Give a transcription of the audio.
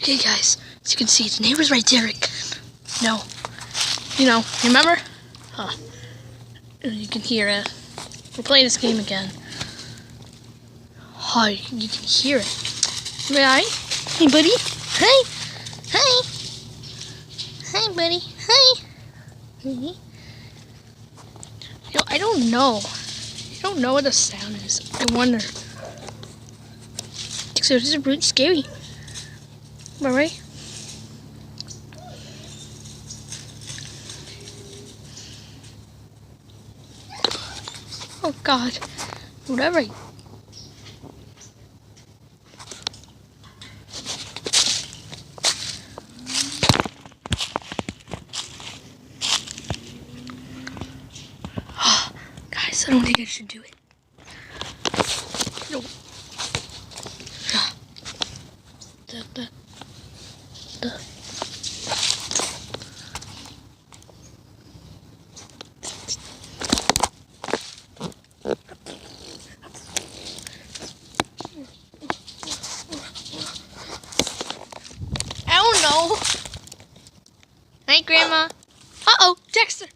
Okay, guys, as you can see, the neighbor's right there. No, remember? Huh. You can hear it. We're playing this game again. Oh, you can hear it. Right? Hey, buddy. Hey. Hey. Hey, buddy. Hey. Hey. I don't know. I don't know what the sound is. I wonder. So this is really scary. Am I right? Oh God. Whatever. Guys, I don't think I should do it. No. I don't know. Hi, Grandma. Uh-oh, Dexter.